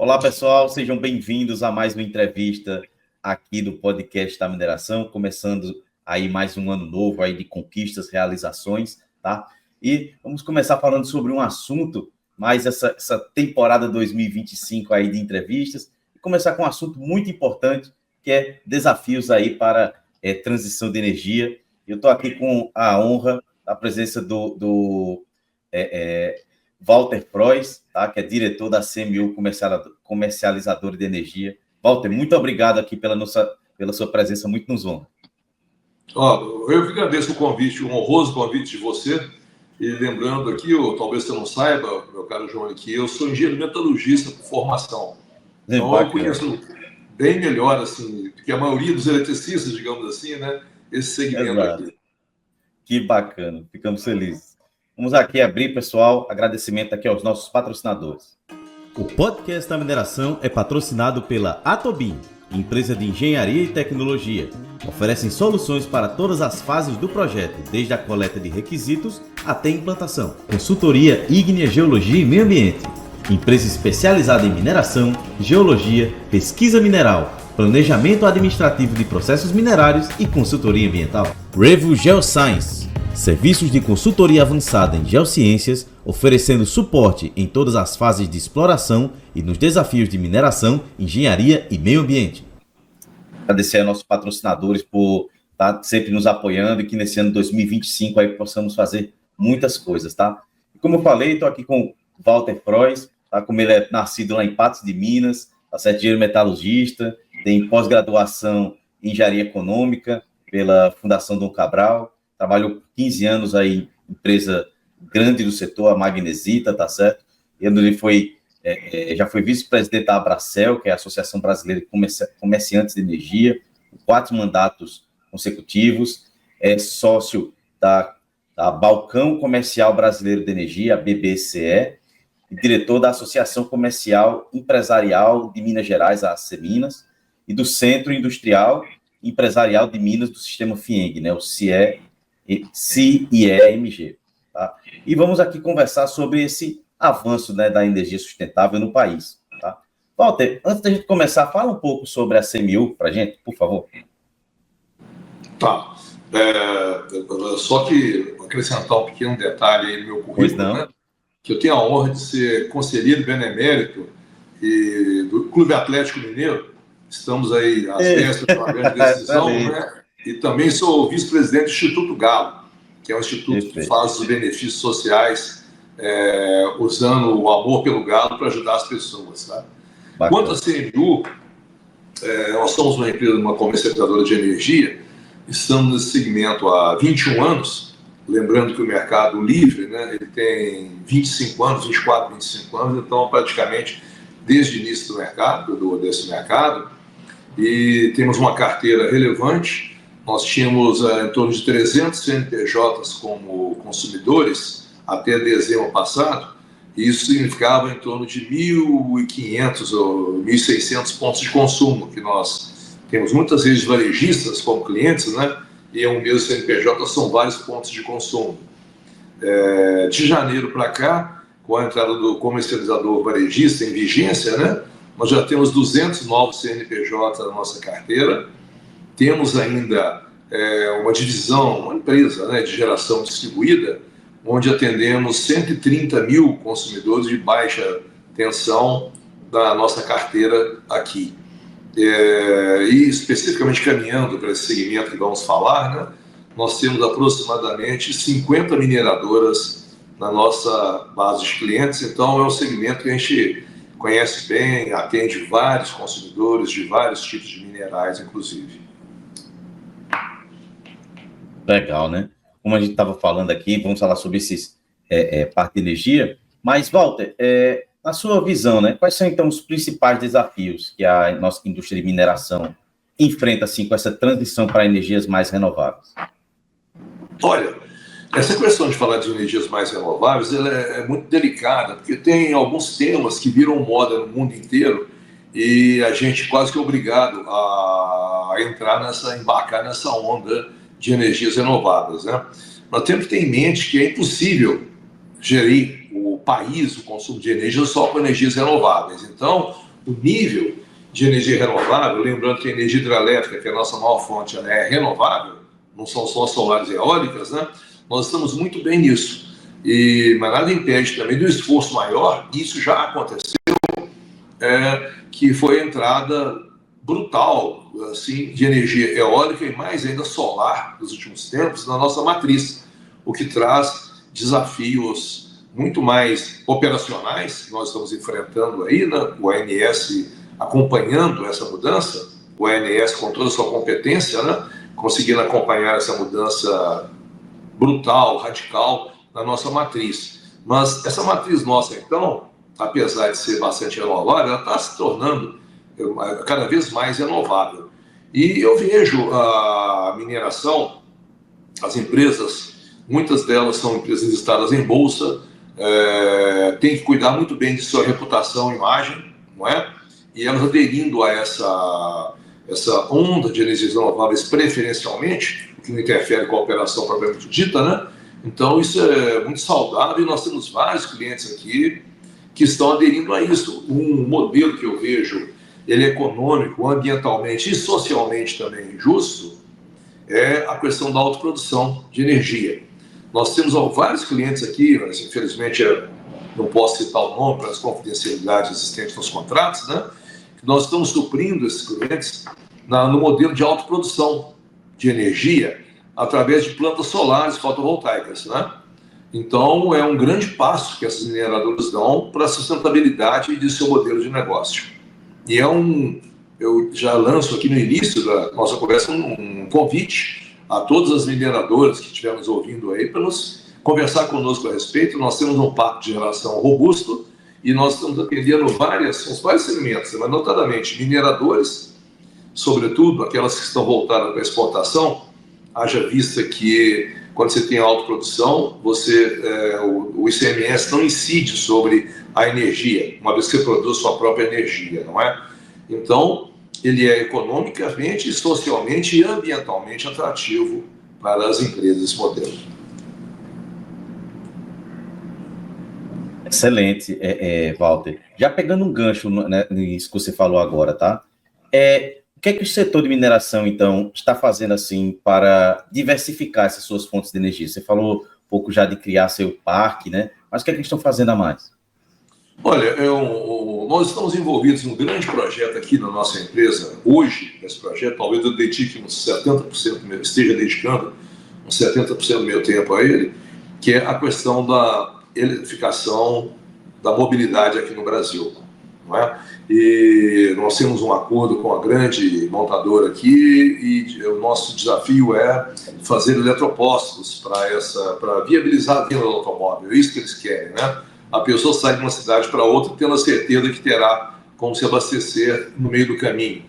Olá, pessoal, sejam bem-vindos a mais uma entrevista aqui do podcast da mineração, começando aí mais um ano novo aí de conquistas, realizações, tá? E vamos começar falando sobre um assunto, mais essa temporada 2025 aí de entrevistas, e começar com um assunto muito importante, que é desafios aí para transição de energia. Eu estou aqui com a honra da presença do Walter Frois, tá? Que é diretor da CMU Comercializadora de Energia. Walter, muito obrigado aqui pela sua presença, muito nos honra. Eu que agradeço o convite, um honroso convite de você. E lembrando aqui, talvez você não saiba, meu caro João, que eu sou engenheiro metalurgista por formação. Então eu conheço bem melhor, assim, que a maioria dos eletricistas, digamos assim, né? Esse segmento aqui. Que bacana, ficamos felizes. Vamos aqui abrir, pessoal, agradecimento aqui aos nossos patrocinadores. O podcast da mineração é patrocinado pela Atobin, empresa de engenharia e tecnologia. Oferecem soluções para todas as fases do projeto, desde a coleta de requisitos até a implantação. Consultoria Ígnea Geologia e Meio Ambiente. Empresa especializada em mineração, geologia, pesquisa mineral, planejamento administrativo de processos minerários e consultoria ambiental. Revo Geoscience, serviços de consultoria avançada em geociências, oferecendo suporte em todas as fases de exploração e nos desafios de mineração, engenharia e meio ambiente. Agradecer aos nossos patrocinadores por estar sempre nos apoiando e que nesse ano 2025 aí possamos fazer muitas coisas, tá? E como eu falei, estou aqui com o Walter Frois, tá? Como ele é nascido lá em Patos de Minas, tá certo? Engenheiro metalurgista, tem pós-graduação em engenharia econômica pela Fundação Dom Cabral, trabalhou por 15 anos aí em empresa grande do setor, a Magnesita, tá certo? Ele foi, já foi vice-presidente da Abracel, que é a Associação Brasileira de Comerciantes de Energia, com 4 mandatos consecutivos, é sócio da Balcão Comercial Brasileiro de Energia, a BBCE, e diretor da Associação Comercial Empresarial de Minas Gerais, a ACEMINAS, e do Centro Industrial Empresarial de Minas do Sistema FIENG, né, o CIEMG. Tá? E vamos aqui conversar sobre esse avanço, né, da energia sustentável no país. Tá? Walter, antes da gente começar, fala um pouco sobre a CMU para a gente, por favor. Tá. Só que acrescentar um pequeno detalhe aí no meu currículo, né? Que eu tenho a honra de ser conselheiro benemérito do Clube Atlético Mineiro. Estamos aí às vésperas de uma grande decisão, né? E também sou vice-presidente do Instituto Galo, que é um instituto que faz os benefícios sociais usando o amor pelo galo para ajudar as pessoas. Tá? Quanto à CMU, nós somos uma empresa, uma comercializadora de energia, estamos nesse segmento há 21 anos, lembrando que o mercado livre, né, ele tem 25 anos, 24, 25 anos, então praticamente desde o início do mercado, desse mercado, e temos uma carteira relevante. Nós tínhamos em torno de 300 CNPJs como consumidores até dezembro passado, e isso significava em torno de 1.500 ou 1.600 pontos de consumo, que nós temos muitas redes varejistas como clientes, né? E o mesmo CNPJ são vários pontos de consumo. De janeiro para cá, com a entrada do comercializador varejista em vigência, né? Nós já temos 200 novos CNPJ na nossa carteira. Temos ainda uma divisão, uma empresa, né, de geração distribuída, onde atendemos 130 mil consumidores de baixa tensão da nossa carteira aqui. E especificamente caminhando para esse segmento que vamos falar, né, nós temos aproximadamente 50 mineradoras na nossa base de clientes, então é um segmento que a gente conhece bem, atende vários consumidores de vários tipos de minerais, inclusive. Legal, né? Como a gente estava falando aqui, vamos falar sobre esses parte de energia, mas, Walter, na sua visão, né, quais são, então, os principais desafios que a nossa indústria de mineração enfrenta, assim, com essa transição para energias mais renováveis? Olha, essa questão de falar de energias mais renováveis ela é muito delicada, porque tem alguns temas que viram moda no mundo inteiro e a gente quase que é obrigado a embarcar nessa onda de energias renováveis, né? Nós temos que ter em mente que é impossível gerir o país, o consumo de energia só com energias renováveis. Então, o nível de energia renovável, lembrando que a energia hidrelétrica, que é a nossa maior fonte, ela é renovável, não são só solares e eólicas, né? Nós estamos muito bem nisso. Mas nada impede também do esforço maior, e isso já aconteceu, que foi a entrada brutal assim, de energia eólica e mais ainda solar nos últimos tempos na nossa matriz, o que traz desafios muito mais operacionais que nós estamos enfrentando aí, né? O ANS acompanhando essa mudança, o ANS com toda a sua competência, né? Conseguindo acompanhar essa mudança brutal, radical na nossa matriz. Mas essa matriz nossa, então, apesar de ser bastante renovável, ela está se tornando cada vez mais renovável. E eu vejo a mineração, as empresas, muitas delas são empresas listadas em bolsa, tem que cuidar muito bem de sua reputação e imagem, não é? E elas aderindo a essa onda de energias renováveis preferencialmente, o que não interfere com a operação propriamente dita, né? Então isso é muito saudável e nós temos vários clientes aqui que estão aderindo a isso. Um modelo que eu vejo, ele é econômico, ambientalmente e socialmente também justo, é a questão da autoprodução de energia. Nós temos vários clientes aqui, mas infelizmente não posso citar o nome pelas confidencialidades existentes nos contratos, né? Nós estamos suprindo esses clientes no modelo de autoprodução de energia através de plantas solares fotovoltaicas, né? Então, é um grande passo que essas mineradoras dão para a sustentabilidade de seu modelo de negócio. E eu já lanço aqui no início da nossa conversa um convite a todas as mineradoras que estivermos ouvindo aí para nos conversar conosco a respeito. Nós temos um parque de geração robusto e nós estamos atendendo vários segmentos, mas notadamente mineradoras, sobretudo aquelas que estão voltadas para a exportação, haja vista que quando você tem autoprodução, o ICMS não incide sobre a energia, uma vez que você produz sua própria energia, não é? Então, ele é economicamente, socialmente e ambientalmente atrativo para as empresas desse modelo. Excelente, Walter. Já pegando um gancho, né, nisso que você falou agora, tá? O que é que o setor de mineração, então, está fazendo assim para diversificar essas suas fontes de energia? Você falou um pouco já de criar seu parque, né? Mas o que é que eles estão fazendo a mais? Olha, nós estamos envolvidos em um grande projeto aqui na nossa empresa. Hoje, esse projeto, talvez eu dedique uns 70%, esteja dedicando uns 70% do meu tempo a ele, que é a questão da eletrificação da mobilidade aqui no Brasil, não é? E nós temos um acordo com a grande montadora aqui e o nosso desafio é fazer eletropostos para viabilizar a venda do automóvel. É isso que eles querem, né? A pessoa sai de uma cidade para outra tendo a certeza que terá como se abastecer no meio do caminho,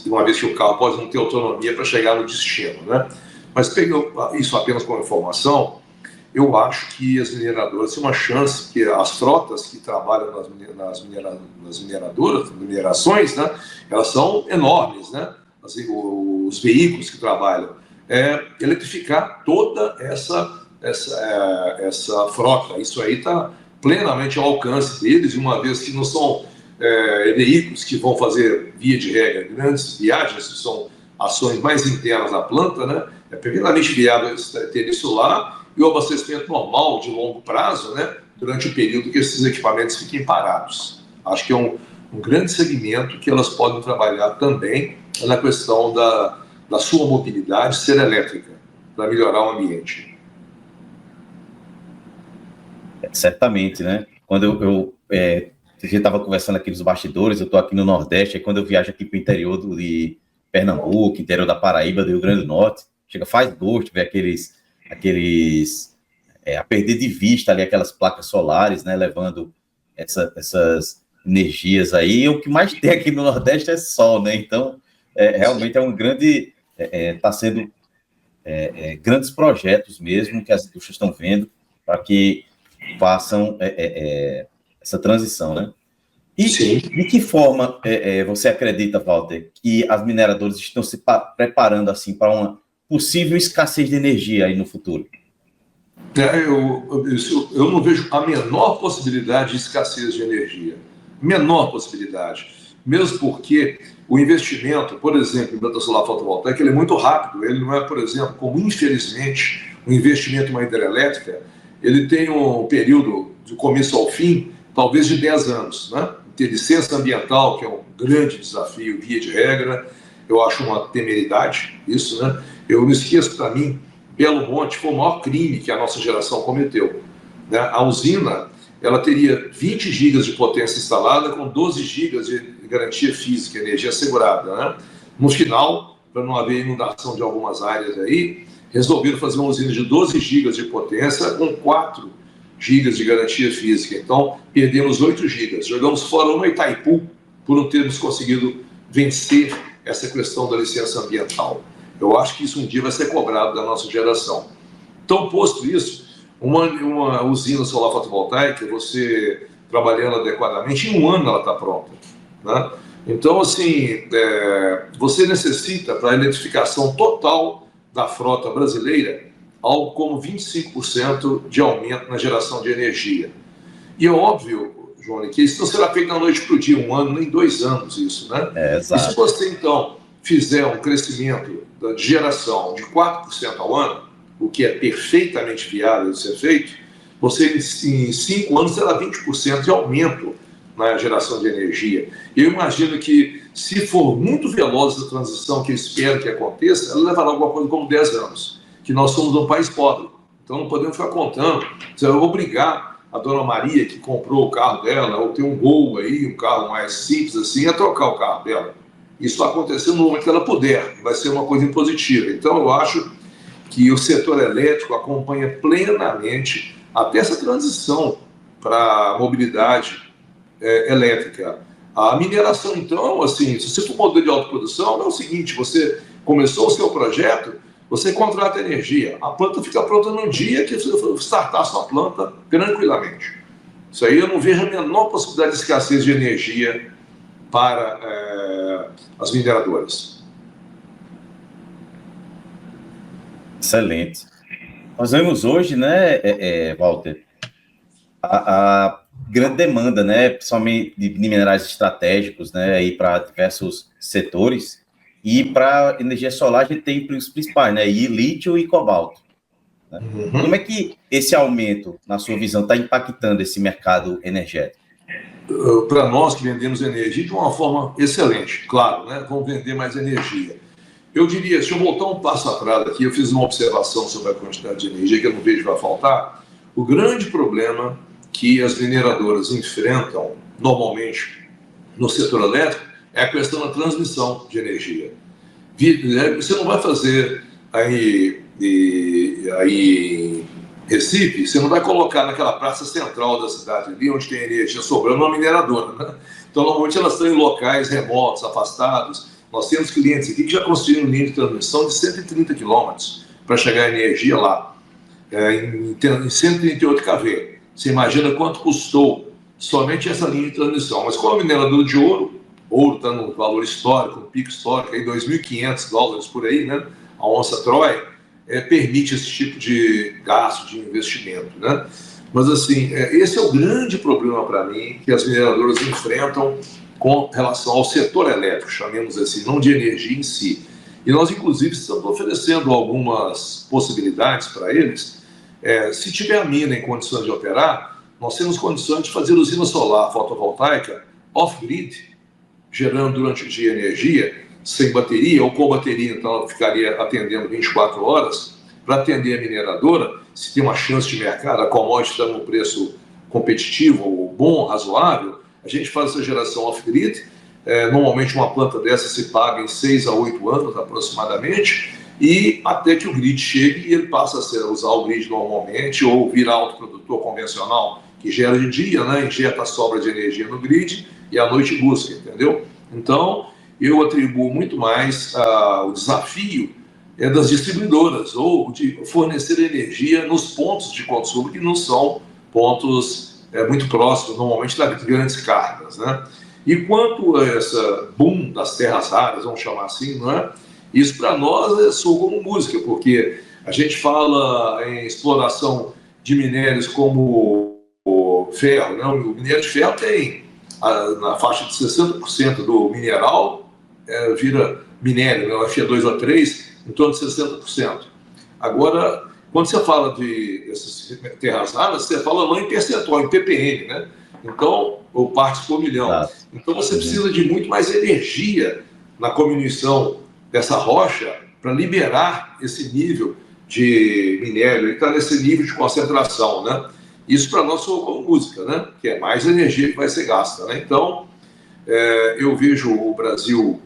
uma vez que o carro pode não ter autonomia para chegar no destino, né? Mas pegando isso apenas como informação, eu acho que as mineradoras têm uma chance, que as frotas que trabalham nas minerações, né, elas são enormes, né? Assim, os veículos que trabalham, eletrificar toda essa frota. Isso aí está plenamente ao alcance deles, uma vez que não são veículos que vão fazer, via de regra, grandes viagens, que são ações mais internas à planta, né? É perfeitamente viável ter isso lá, e o abastecimento normal de longo prazo, né, durante o período que esses equipamentos fiquem parados. Acho que é um grande segmento que elas podem trabalhar também na questão da sua mobilidade ser elétrica, para melhorar o ambiente. Certamente, né? Quando a gente estava conversando aqui nos bastidores, eu estou aqui no Nordeste, e quando eu viajo aqui para o interior de Pernambuco, interior da Paraíba, do Rio Grande do Norte, faz gosto ver a perder de vista ali aquelas placas solares, né, levando essas energias aí. E o que mais tem aqui no Nordeste é sol, né? Então, realmente é um grande, está sendo grandes projetos mesmo que as indústrias estão vendo para que façam essa transição, né? E sim, de que forma você acredita, Walter, que as mineradoras estão se preparando assim para uma possível escassez de energia aí no futuro? Eu não vejo a menor possibilidade de escassez de energia. Menor possibilidade. mesmo porque o investimento, por exemplo, em planta solar fotovoltaica, ele é muito rápido. Ele não é, por exemplo, como infelizmente o investimento em uma hidrelétrica, ele tem um período do começo ao fim, talvez de 10 anos, né? Ter licença ambiental, que é um grande desafio, via de regra, eu acho uma temeridade isso, né? Eu não esqueço que, para mim, Belo Monte foi o maior crime que a nossa geração cometeu, né? A usina, ela teria 20 gigas de potência instalada com 12 gigas de garantia física, energia assegurada, né? No final, para não haver inundação de algumas áreas aí, resolveram fazer uma usina de 12 gigas de potência com 4 gigas de garantia física. Então, perdemos 8 gigas. Jogamos fora uma Itaipu por não termos conseguido vencer essa questão da licença ambiental. Eu acho que isso um dia vai ser cobrado da nossa geração. Então, posto isso, uma usina solar fotovoltaica, você trabalhando adequadamente, em um ano ela está pronta, né? Então, assim, você necessita, para a eletrificação total da frota brasileira, algo como 25% de aumento na geração de energia. E é óbvio, João, que isso não será feito da noite para o dia, um ano, nem 2 anos isso, né? Exato. E se você, então, fizer um crescimento de geração de 4% ao ano, o que é perfeitamente viável de ser feito, você, em 5 anos, terá 20% de aumento na geração de energia. Eu imagino que, se for muito veloz a transição, que eu espero que aconteça, ela levará alguma coisa como 10 anos, que nós somos um país pobre. Então não podemos ficar contando, obrigar a dona Maria, que comprou o carro dela, ou tem um Gol aí, um carro mais simples assim, a trocar o carro dela. Isso vai acontecer no momento que ela puder, vai ser uma coisa impositiva. Então eu acho que o setor elétrico acompanha plenamente até essa transição para a mobilidade elétrica. A mineração, então, assim, se você for modelo de autoprodução, é o seguinte: você começou o seu projeto, você contrata energia, a planta fica pronta no dia que você startar a sua planta tranquilamente. Isso aí eu não vejo a menor possibilidade de escassez de energia para as mineradoras. Excelente. Nós vemos hoje, né, Walter, a grande demanda, né, principalmente de minerais estratégicos, né, aí para diversos setores, e para energia solar a gente tem os principais, né, e lítio e cobalto. Né? Uhum. Como é que esse aumento, na sua visão, está impactando esse mercado energético? Para nós que vendemos energia de uma forma excelente, claro, né, vamos vender mais energia. Eu diria, se eu voltar um passo atrás aqui, eu fiz uma observação sobre a quantidade de energia que eu não vejo que vai faltar. O grande problema que as mineradoras enfrentam normalmente no setor elétrico é a questão da transmissão de energia. Você não vai fazer aí em Recife, você não vai colocar naquela praça central da cidade ali, onde tem energia sobrando, uma mineradora, né? Então, normalmente elas estão em locais remotos, afastados. Nós temos clientes aqui que já construíram linha de transmissão de 130 quilômetros para chegar a energia lá, em 138 kV. Você imagina quanto custou somente essa linha de transmissão. Mas como a mineradora de ouro está no valor histórico, no pico histórico, aí $2.500 por aí, né? A onça Troy, permite esse tipo de gasto, de investimento, né? Mas, assim, esse é o grande problema para mim que as mineradoras enfrentam com relação ao setor elétrico, chamemos assim, não de energia em si. E nós, inclusive, estamos oferecendo algumas possibilidades para eles. Se tiver a mina em condições de operar, nós temos condições de fazer usina solar fotovoltaica off-grid, gerando durante o dia energia, sem bateria ou com bateria, então ela ficaria atendendo 24 horas, para atender a mineradora, se tem uma chance de mercado, a commodity está num preço competitivo, ou bom, razoável, a gente faz essa geração off-grid. Normalmente uma planta dessa se paga em 6 a 8 anos aproximadamente, e até que o grid chegue e ele passa a usar o grid normalmente, ou virar autoprodutor convencional, que gera de dia, né, injeta a sobra de energia no grid e à noite busca, entendeu? Então, eu atribuo muito mais o desafio das distribuidoras, ou de fornecer energia nos pontos de consumo que não são pontos muito próximos, normalmente, das grandes cargas, né? E quanto a essa boom das terras raras, vamos chamar assim, não é? Isso para nós soa como música, porque a gente fala em exploração de minérios como o ferro, né? O minério de ferro tem na faixa de 60% do mineral vira minério, né? Eu acho que é 2 ou 3, em torno de 60%. Agora, quando você fala de essas terras raras, você fala não em percentual, em ppm, né? Então, ou partes por milhão. Claro. Então, você precisa de muito mais energia na cominição dessa rocha para liberar esse nível de minério, e está nesse nível de concentração, né? Isso para nós como música, né? Que é mais energia que vai ser gasta, né? Então, eu vejo o Brasil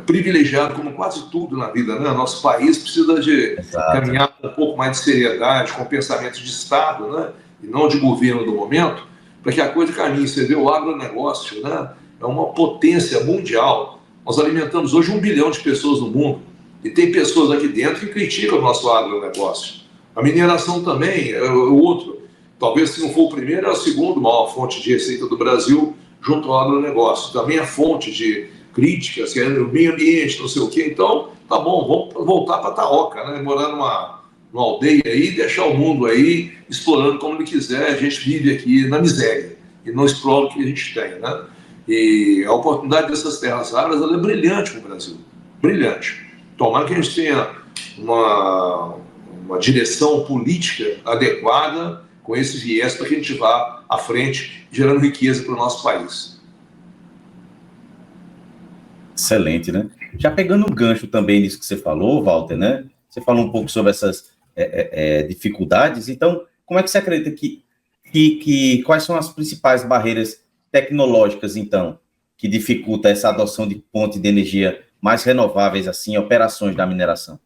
privilegiado como quase tudo na vida, né? Nosso país precisa de caminhar com um pouco mais de seriedade, com pensamento de Estado, né? E não de governo do momento, para que a coisa caminhe. Você vê o agronegócio, né? É uma potência mundial. Nós alimentamos hoje 1 bilhão de pessoas no mundo e tem pessoas aqui dentro que criticam o nosso agronegócio. A mineração também é o outro. Talvez, se não for o primeiro, é a segunda maior fonte de receita do Brasil junto ao agronegócio. Também é fonte de críticas, que é o meio ambiente, não sei o quê. Então, tá bom, vamos voltar para Taoca, né? Morar numa aldeia aí e deixar o mundo aí explorando como ele quiser. A gente vive aqui na miséria e não explora o que a gente tem, né? E a oportunidade dessas terras raras, ela é brilhante para o Brasil. Brilhante. Tomara que a gente tenha uma direção política adequada com esse viés para que a gente vá à frente, gerando riqueza para o nosso país. Excelente, né? Já pegando o gancho também nisso que você falou, Walter, né? Você falou um pouco sobre essas dificuldades. Então, como é que você acredita que quais são as principais barreiras tecnológicas, então, que dificultam essa adoção de fontes de energia mais renováveis, assim, operações da mineração?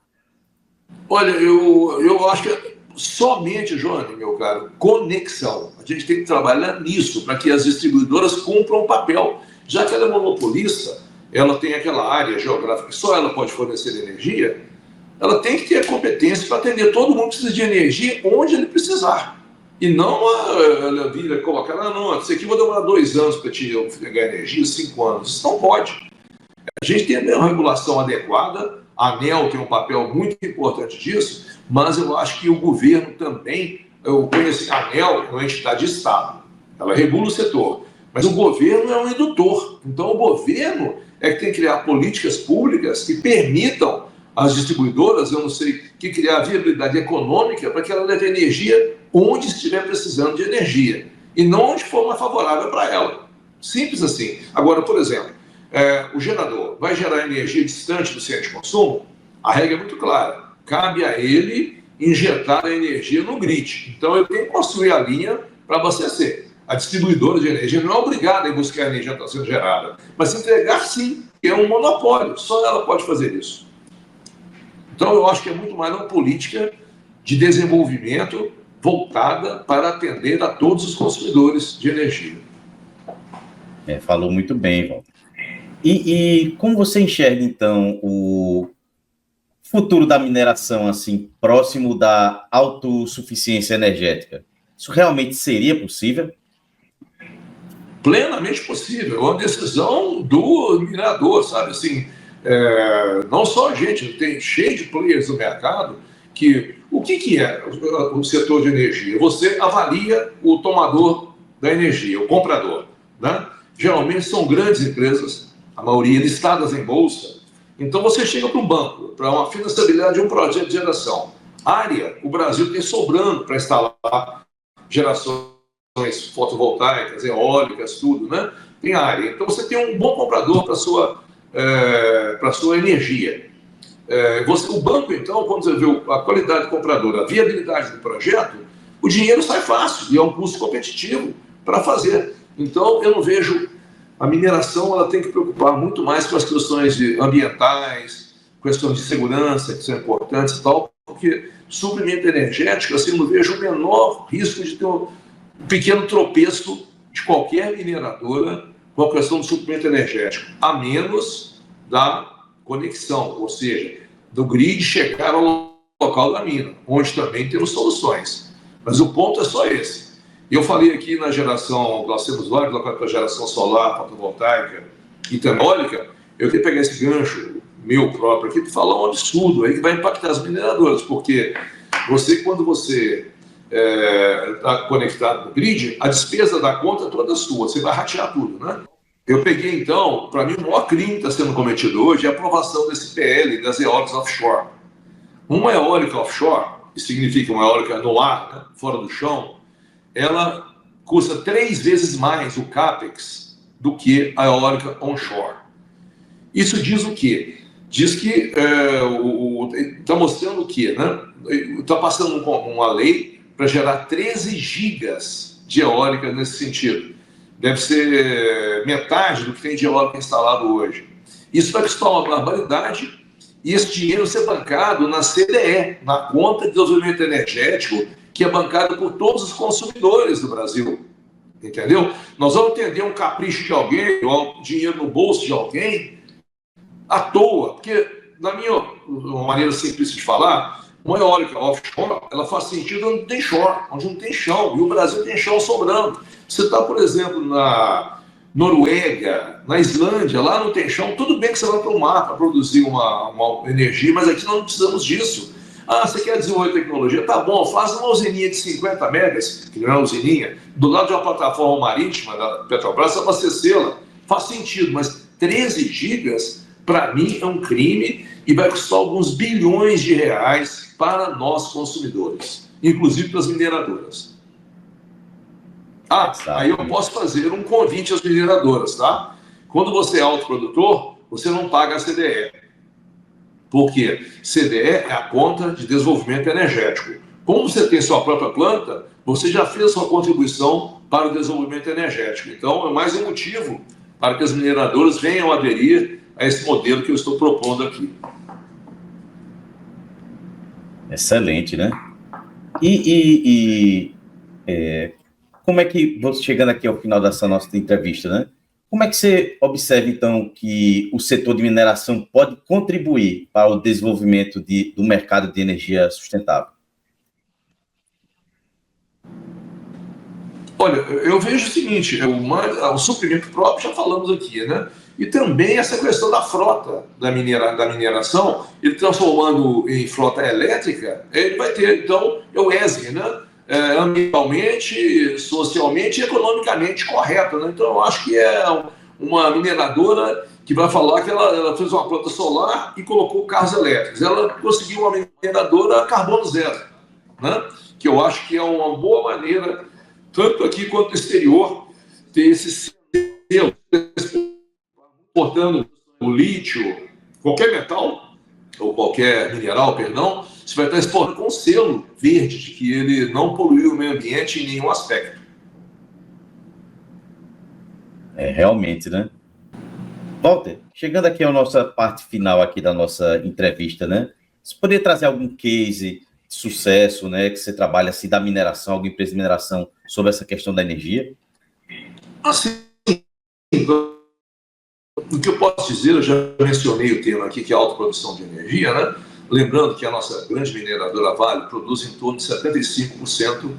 Olha, eu acho que somente, Johnny, meu caro, conexão. A gente tem que trabalhar nisso para que as distribuidoras cumpram o papel. Já que ela é monopolista, ela tem aquela área geográfica que só ela pode fornecer energia, ela tem que ter a competência para atender. Todo mundo precisa de energia onde ele precisar. E não ela vira colocar, não, isso aqui eu vou demorar 2 anos para te pegar energia, 5 anos. Isso não pode. A gente tem uma regulação adequada, a ANEEL tem um papel muito importante disso, mas eu acho que o governo também, eu conheço a ANEEL, é uma entidade de Estado, ela regula o setor, mas o governo é um indutor. Então o governo é que tem que criar políticas públicas que permitam às distribuidoras, eu não sei, que criar viabilidade econômica para que ela leve energia onde estiver precisando de energia e não onde for mais favorável para ela. Simples assim. Agora, por exemplo, o gerador vai gerar energia distante do centro de consumo? A regra é muito clara. Cabe a ele injetar a energia no grid. Então, ele tem que construir a linha para abastecer. A distribuidora de energia não é obrigada a ir buscar a energia que está sendo gerada, mas entregar sim, que é um monopólio. Só ela pode fazer isso. Então, eu acho que é muito mais uma política de desenvolvimento voltada para atender a todos os consumidores de energia. Falou muito bem, Walter. E como você enxerga, então, o futuro da mineração, assim, próximo da autossuficiência energética? Isso realmente seria possível? Plenamente possível. É uma decisão do minerador, sabe? Assim, não só a gente, tem cheio de players no mercado que... O que é o setor de energia? Você avalia o tomador da energia, o comprador, né? Geralmente são grandes empresas, a maioria listadas em bolsa. Então você chega para um banco, para uma financiabilidade de um projeto de geração. Área, o Brasil tem sobrando para instalar gerações fotovoltaicas, eólicas, tudo, né? Tem área. Então você tem um bom comprador para a sua energia. O banco, então, quando você vê a qualidade do comprador, a viabilidade do projeto, o dinheiro sai fácil e é um custo competitivo para fazer. Então, eu não vejo... A mineração, ela tem que preocupar muito mais com as questões ambientais, questões de segurança, que são importantes e tal, porque suprimento energético, assim, eu não vejo o menor risco de ter um pequeno tropeço de qualquer mineradora com a questão do suprimento energético, a menos da conexão, ou seja, do grid chegar ao local da mina, onde também temos soluções. Mas o ponto é só esse. Eu falei aqui na geração, nós temos vários locais para geração solar, fotovoltaica e eólica. Eu queria pegar esse gancho meu próprio aqui para falar um absurdo aí que vai impactar as mineradoras, porque quando você está conectado no grid, a despesa da conta é toda sua, você vai ratear tudo, né? Eu peguei, então, para mim, o maior crime que está sendo cometido hoje é a aprovação desse PL das eólicas offshore. Uma eólica offshore, que significa uma eólica no ar, né, fora do chão, ela custa 3 vezes mais o CAPEX do que a eólica onshore. Isso diz o quê? Diz que está mostrando o quê? Está passando uma lei para gerar 13 gigas de eólica nesse sentido. Deve ser metade do que tem de eólica instalado hoje. Isso vai custar uma barbaridade e esse dinheiro ser bancado na CDE, na Conta de Desenvolvimento Energético, que é bancada por todos os consumidores do Brasil. Entendeu? Nós vamos entender um capricho de alguém, ou dinheiro no bolso de alguém, à toa, porque, na minha maneira simples de falar, uma eólica offshore, ela faz sentido onde tem shore, onde não tem chão, e o Brasil tem chão sobrando. Você está, por exemplo, na Noruega, na Islândia, lá não tem chão, tudo bem que você vai para o mar para produzir uma energia, mas aqui nós não precisamos disso. Ah, você quer desenvolver tecnologia? Tá bom, faz uma usininha de 50 megas, que não é uma usininha, do lado de uma plataforma marítima da Petrobras, abastecê-la. Faz sentido, mas 13 gigas, para mim, é um crime e vai custar alguns bilhões de reais para nós consumidores, inclusive para as mineradoras. Aí eu posso fazer um convite às mineradoras, tá? Quando você é autoprodutor, você não paga a CDE. Por quê? CDE é a Conta de Desenvolvimento Energético. Como você tem sua própria planta, você já fez sua contribuição para o desenvolvimento energético. Então, é mais um motivo para que as mineradoras venham aderir a esse modelo que eu estou propondo aqui. Excelente, né? Como é que, chegando aqui ao final dessa nossa entrevista, né? Como é que você observa, então, que o setor de mineração pode contribuir para o desenvolvimento do mercado de energia sustentável? Olha, eu vejo o seguinte, o suprimento próprio, já falamos aqui, né? E também essa questão da frota da mineração, ele transformando em frota elétrica, ele vai ter, então, o ESG, né? Ambientalmente, socialmente e economicamente correto, né? Então, eu acho que é uma mineradora que vai falar que ela fez uma planta solar e colocou carros elétricos. Ela conseguiu uma mineradora carbono zero, né? Que eu acho que é uma boa maneira, tanto aqui quanto no exterior, ter esse selo, exportando o lítio, qualquer metal, ou qualquer mineral, perdão, você vai estar exportando com selo verde, de que ele não poluiu o meio ambiente em nenhum aspecto. Realmente, né? Walter, chegando aqui à nossa parte final aqui da nossa entrevista, né? Você poderia trazer algum case de sucesso, né, que você trabalha assim da mineração, alguma empresa de mineração sobre essa questão da energia? Assim, o que eu posso dizer, eu já mencionei o tema aqui, que é a autoprodução de energia, né? Lembrando que a nossa grande mineradora Vale produz em torno de 75%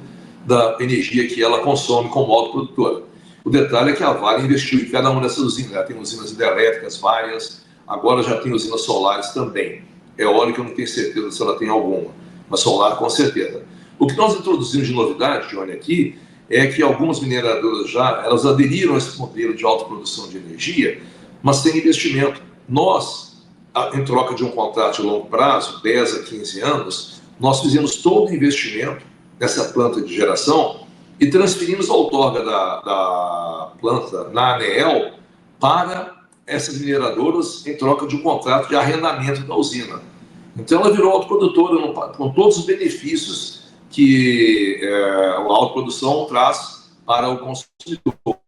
da energia que ela consome como autoprodutora. O detalhe é que a Vale investiu em cada uma dessas usinas. Ela tem usinas hidrelétricas várias, agora já tem usinas solares também. Eólica eu não tenho certeza se ela tem alguma, mas solar com certeza. O que nós introduzimos de novidade, Johnny, aqui, é que algumas mineradoras elas aderiram a esse modelo de autoprodução de energia, mas sem investimento. Nós, em troca de um contrato de longo prazo, 10 a 15 anos, nós fizemos todo o investimento nessa planta de geração e transferimos a outorga da planta na ANEEL para essas mineradoras em troca de um contrato de arrendamento da usina. Então ela virou autoprodutora com todos os benefícios que a autoprodução traz para o consumidor.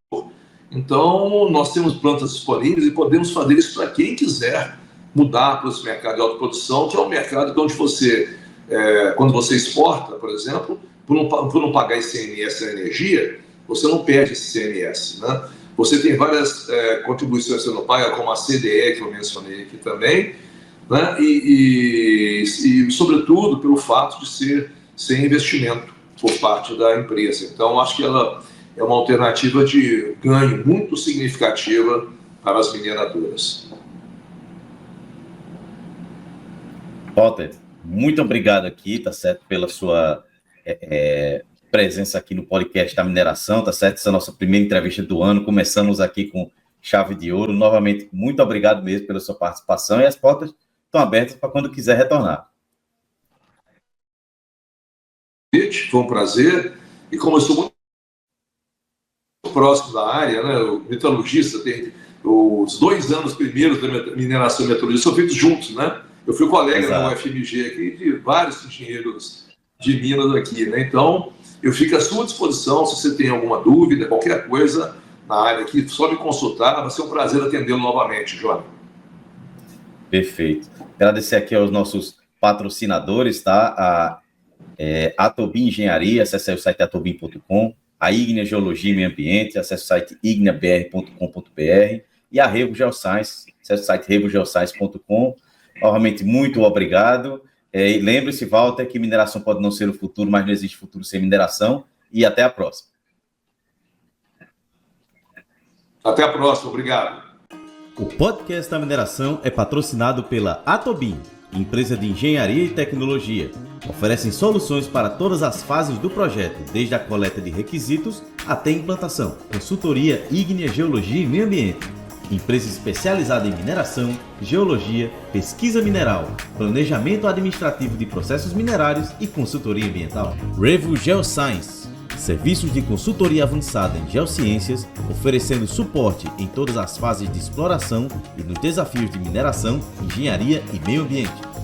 Então, nós temos plantas disponíveis e podemos fazer isso para quem quiser mudar para esse mercado de autoprodução, que é um mercado onde você, quando você exporta, por exemplo, por não pagar ICMS na energia, você não perde esse ICMS, né? Você tem várias contribuições que você não paga, como a CDE, que eu mencionei aqui também, né? E sobretudo, pelo fato de ser sem investimento por parte da empresa. Então, acho que ela é uma alternativa de ganho muito significativa para as mineradoras. Walter, muito obrigado aqui, tá certo, pela sua presença aqui no podcast da mineração, tá certo? Essa é a nossa primeira entrevista do ano. Começamos aqui com chave de ouro. Novamente, muito obrigado mesmo pela sua participação e as portas estão abertas para quando quiser retornar. Foi um prazer. E como eu sou muito próximo da área, né, o metalurgista tem os 2 anos primeiros da mineração e metalurgia são feitos juntos, né? Eu fui colega na UFMG aqui de vários engenheiros de Minas aqui, né? Então, eu fico à sua disposição se você tem alguma dúvida, qualquer coisa na área aqui, só me consultar, vai ser um prazer atendê-lo novamente, João. Perfeito. Agradecer aqui aos nossos patrocinadores, tá? A Atobin Engenharia, acesse o site atobin.com, a Ígnea Geologia e Meio Ambiente, acesse o site igneabr.com.br e a Revo Geoscience, acesse o site revogeoscience.com. Novamente, muito obrigado. E lembre-se, Walter, que mineração pode não ser o futuro, mas não existe futuro sem mineração. E até a próxima. Até a próxima, obrigado. O podcast da mineração é patrocinado pela Atobin, empresa de engenharia e tecnologia. Oferecem soluções para todas as fases do projeto, desde a coleta de requisitos até a implantação. Consultoria Ígnea Geologia e Meio Ambiente. Empresa especializada em mineração, geologia, pesquisa mineral, planejamento administrativo de processos minerários e consultoria ambiental. Revo Geoscience. Serviços de consultoria avançada em geociências, oferecendo suporte em todas as fases de exploração e nos desafios de mineração, engenharia e meio ambiente.